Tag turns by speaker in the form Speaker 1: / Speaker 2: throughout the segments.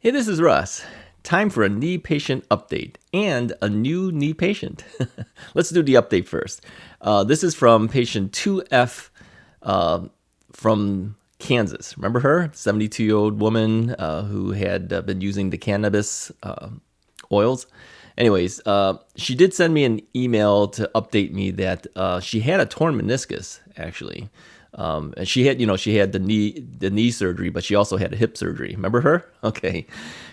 Speaker 1: Hey, this is Russ. Time for a knee patient update and a new knee patient. Let's do the update first. This is from patient 2F from Kansas. Remember her? 72-year-old woman who had been using the cannabis oils. Anyways, she did send me an email to update me that she had a torn meniscus, actually. And she had the knee surgery, but she also had a hip surgery. Remember her? Okay.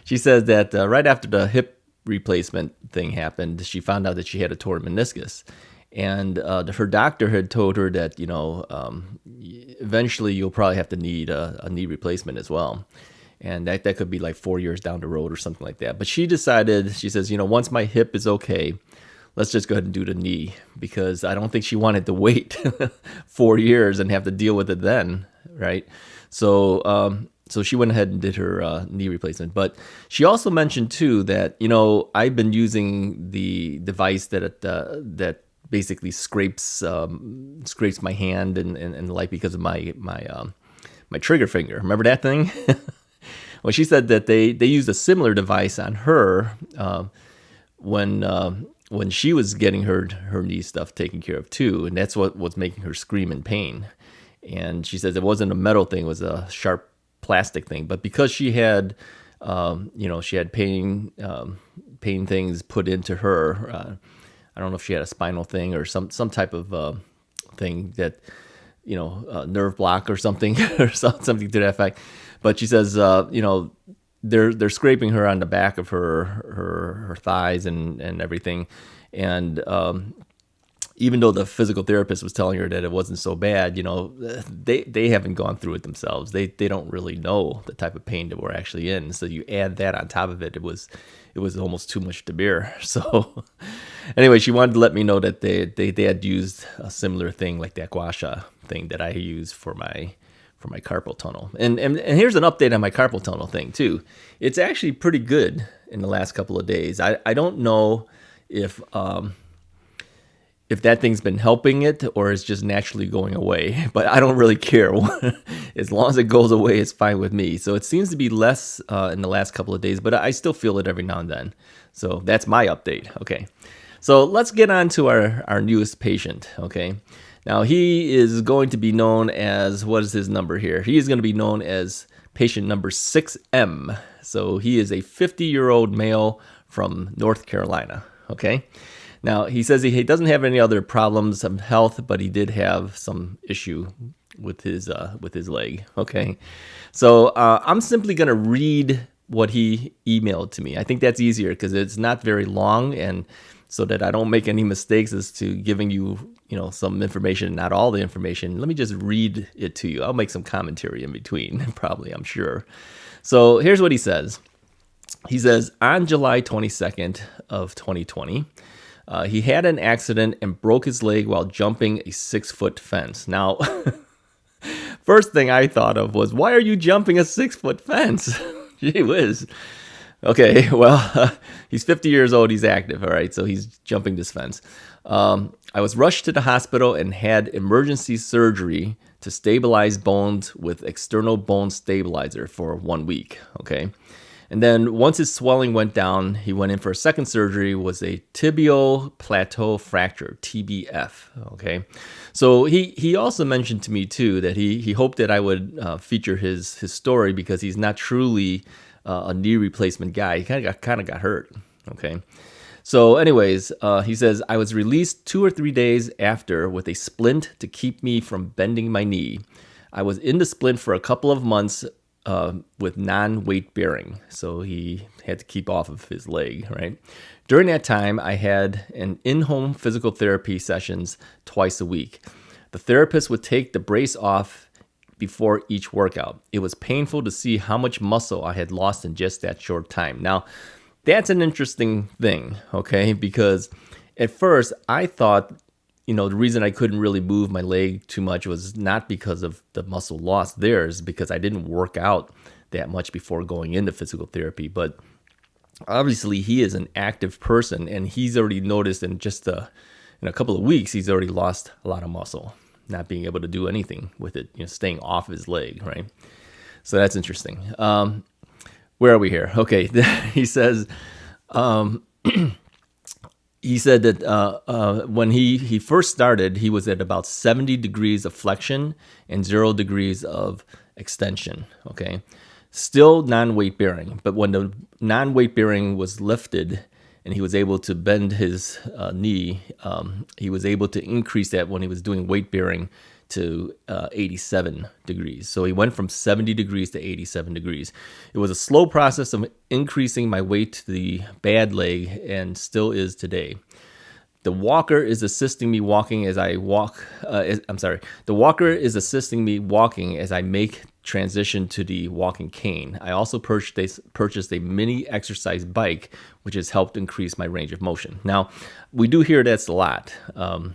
Speaker 1: She says that right after the hip replacement thing happened, she found out that she had a torn meniscus. And her doctor had told her that, eventually you'll probably have to need a knee replacement as well. And that could be like 4 years down the road or something like that. But she decided, she says, once my hip is okay, let's just go ahead and do the knee, because I don't think she wanted to wait 4 years and have to deal with it then, right? So she went ahead and did her knee replacement. But she also mentioned too that I've been using the device that basically scrapes my hand and like because of my trigger finger. Remember that thing? Well, she said that they used a similar device on her when she was getting her knee stuff taken care of too, and that's what was making her scream in pain. And she says it wasn't a metal thing; it was a sharp plastic thing. But because she had, she had pain things put into her. I don't know if she had a spinal thing or some type of thing that, nerve block or something or something to that effect. But she says, they're scraping her on the back of her thighs and everything. And even though the physical therapist was telling her that it wasn't so bad, they haven't gone through it themselves. They don't really know the type of pain that we're actually in. So you add that on top of it, it was almost too much to bear. So anyway, she wanted to let me know that they had used a similar thing like that gua sha thing that I use for my carpal tunnel. And here's an update on my carpal tunnel thing too. It's actually pretty good in the last couple of days. I don't know if that thing's been helping it or it's just naturally going away, but I don't really care. As long as it goes away, it's fine with me. So it seems to be less in the last couple of days, but I still feel it every now and then. So that's my update. Okay. So let's get on to our newest patient. Okay. Now he is going to be known as, what is his number here? He is going to be known as patient number 6M. So he is a 50-year-old male from North Carolina. Okay. Now, he says he doesn't have any other problems of health, but he did have some issue with his leg. Okay, so I'm simply going to read what he emailed to me. I think that's easier because it's not very long, and so that I don't make any mistakes as to giving you, some information, not all the information. Let me just read it to you. I'll make some commentary in between, probably, I'm sure. So here's what he says. He says, on July 22nd of 2020, he had an accident and broke his leg while jumping a 6-foot fence. Now, first thing I thought of was, why are you jumping a 6-foot fence? Gee whiz. Okay, well, he's 50 years old. He's active, all right, so he's jumping this fence. I was rushed to the hospital and had emergency surgery to stabilize bones with external bone stabilizer for 1 week, okay? And then once his swelling went down, he went in for a second surgery, was a tibial plateau fracture, TBF, okay? So he also mentioned to me, too, that he hoped that I would feature his story because he's not truly a knee replacement guy. He kind of got hurt, okay? So anyways, he says, I was released 2 or 3 days after with a splint to keep me from bending my knee. I was in the splint for a couple of months with non-weight bearing. So he had to keep off of his leg, right? During that time, I had an in-home physical therapy sessions twice a week. The therapist would take the brace off before each workout. It was painful to see how much muscle I had lost in just that short time. Now, that's an interesting thing, okay? Because at first, I thought the reason I couldn't really move my leg too much was not because of the muscle loss there, is because I didn't work out that much before going into physical therapy. But obviously he is an active person, and he's already noticed in a couple of weeks, he's already lost a lot of muscle, not being able to do anything with it, staying off his leg, right? So that's interesting. Where are we here? Okay, he says he said that when he first started, he was at about 70 degrees of flexion and 0 degrees of extension. Okay, still non-weight bearing, but when the non-weight bearing was lifted and he was able to bend his knee, he was able to increase that when he was doing weight bearing to 87 degrees. So he went from 70 degrees to 87 degrees. It was a slow process of increasing my weight to the bad leg and still is today. The walker is assisting me walking as I walk. The walker is assisting me walking as I make transition to the walking cane. I also purchased a mini exercise bike, which has helped increase my range of motion. Now, we do hear that's a lot.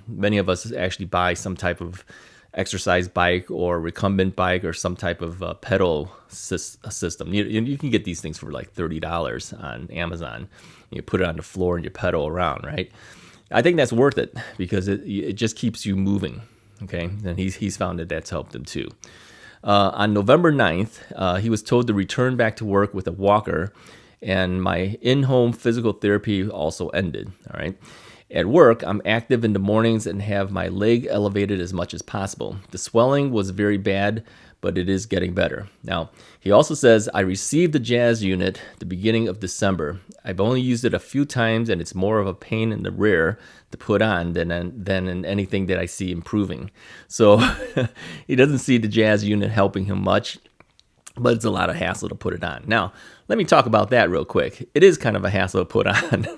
Speaker 1: Many of us actually buy some type of exercise bike or recumbent bike or some type of pedal system. You can get these things for like $30 on Amazon. You put it on the floor and you pedal around, right? I think that's worth it because it just keeps you moving, okay? And he's found that that's helped him too. On November 9th, he was told to return back to work with a walker, and my in-home physical therapy also ended, all right? At work, I'm active in the mornings and have my leg elevated as much as possible. The swelling was very bad, but it is getting better. Now, he also says, I received the Jazz unit the beginning of December. I've only used it a few times, and it's more of a pain in the rear to put on than in anything that I see improving. So he doesn't see the Jazz unit helping him much, but it's a lot of hassle to put it on. Now, let me talk about that real quick. It is kind of a hassle to put on.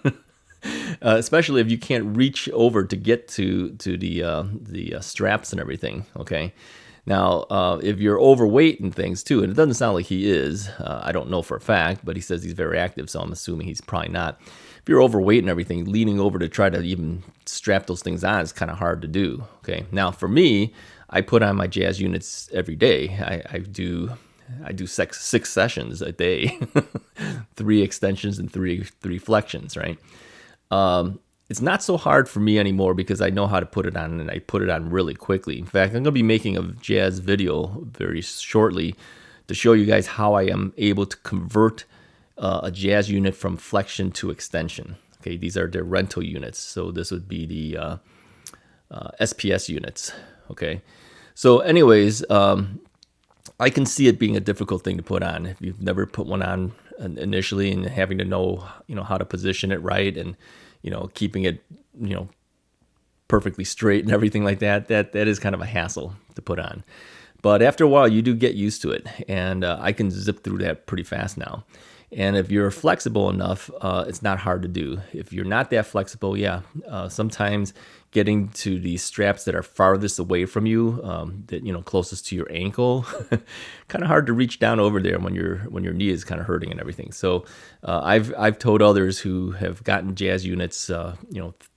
Speaker 1: Especially if you can't reach over to get to the straps and everything, okay? Now, if you're overweight and things too, and it doesn't sound like he is, I don't know for a fact, but he says he's very active, so I'm assuming he's probably not. If you're overweight and everything, leaning over to try to even strap those things on is kind of hard to do, okay? Now, for me, I put on my Jazz units every day. I do 6 sessions a day, 3 extensions and three flexions, right? It's not so hard for me anymore because I know how to put it on, and I put it on really quickly. In fact, I'm going to be making a Jazz video very shortly to show you guys how I am able to convert a Jazz unit from flexion to extension. Okay, these are their rental units, so this would be the SPS units. Okay, so anyways, I can see it being a difficult thing to put on if you've never put one on initially, and having to know how to position it right, and keeping it perfectly straight and everything like that. That is kind of a hassle to put on, but after a while you do get used to it, and I can zip through that pretty fast now. And if you're flexible enough, it's not hard to do. If you're not that flexible, sometimes getting to the straps that are farthest away from you, that closest to your ankle, kind of hard to reach down over there when your knee is kind of hurting and everything. So I've told others who have gotten Jazz units,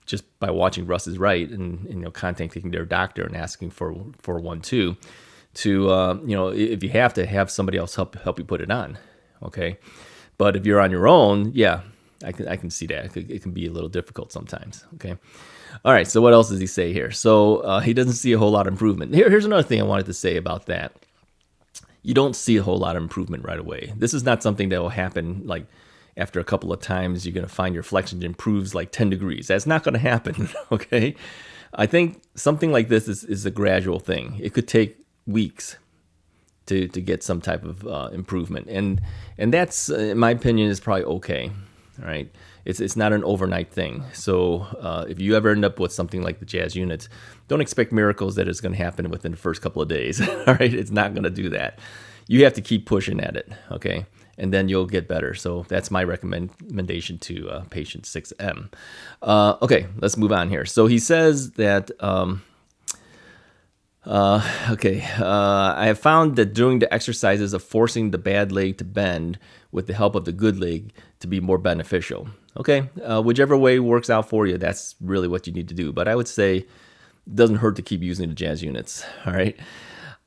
Speaker 1: just by watching Russ is Right, and contacting their doctor and asking for one too, to if you have to have somebody else help you put it on, okay. But if you're on your own, I can see that. It can be a little difficult sometimes, okay? All right, so what else does he say here? So he doesn't see a whole lot of improvement. Here's another thing I wanted to say about that. You don't see a whole lot of improvement right away. This is not something that will happen like after a couple of times. You're going to find your flexion improves like 10 degrees. That's not going to happen, okay? I think something like this is a gradual thing. It could take weeks to get some type of improvement, and that's, in my opinion, is probably okay. All right, it's not an overnight thing. So if you ever end up with something like the Jazz units, don't expect miracles that it's going to happen within the first couple of days. All right, it's not going to do that. You have to keep pushing at it, okay, and then you'll get better. So that's my recommendation to patient 6M. Okay, let's move on here. So he says that. I have found that doing the exercises of forcing the bad leg to bend with the help of the good leg to be more beneficial. Okay, whichever way works out for you, that's really what you need to do. But I would say it doesn't hurt to keep using the Jazz units, all right?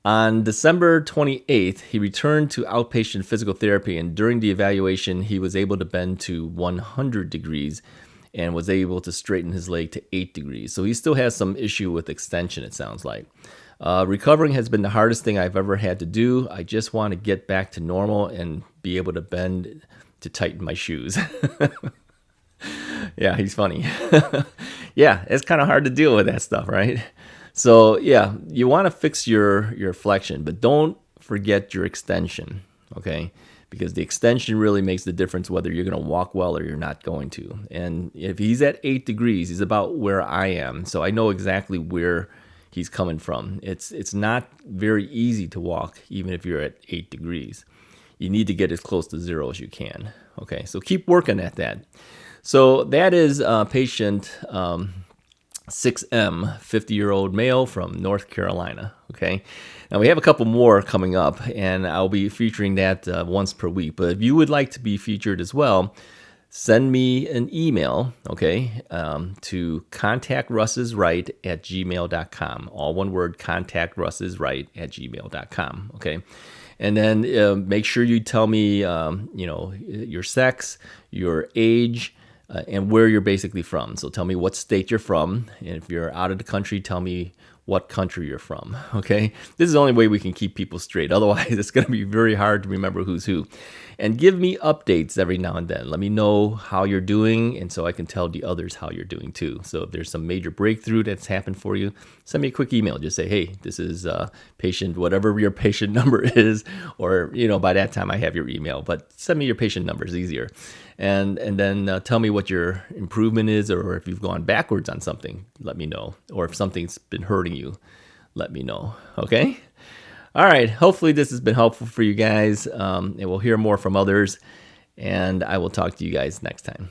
Speaker 1: On December 28th, he returned to outpatient physical therapy, and during the evaluation, he was able to bend to 100 degrees and was able to straighten his leg to 8 degrees. So he still has some issue with extension, it sounds like. Recovering has been the hardest thing I've ever had to do. I just want to get back to normal and be able to bend to tighten my shoes. Yeah, he's funny. Yeah, it's kind of hard to deal with that stuff, right? So yeah, you want to fix your flexion, but don't forget your extension, okay? Because the extension really makes the difference whether you're going to walk well or you're not going to. And if he's at 8 degrees, he's about where I am, so I know exactly where he's coming from. It's not very easy to walk even if you're at 8 degrees. You need to get as close to 0 as you can. Okay, so keep working at that. So that is patient 6M, 50-year-old male from North Carolina. Okay, now we have a couple more coming up, and I'll be featuring that once per week. But if you would like to be featured as well, send me an email, okay, to contactrussisright@gmail.com. All one word, contactrussisright@gmail.com, okay? And then make sure you tell me, your sex, your age, and where you're basically from. So tell me what state you're from. And if you're out of the country, tell me what country you're from, okay? This is the only way we can keep people straight. Otherwise, it's going to be very hard to remember who's who. And give me updates every now and then. Let me know how you're doing, and so I can tell the others how you're doing too. So if there's some major breakthrough that's happened for you, send me a quick email. Just say, hey, this is patient, whatever your patient number is, or, by that time I have your email. But send me your patient number is easier. And then tell me what your improvement is, or if you've gone backwards on something, let me know. Or if something's been hurting you, let me know. Okay? All right. Hopefully this has been helpful for you guys. And we'll hear more from others. And I will talk to you guys next time.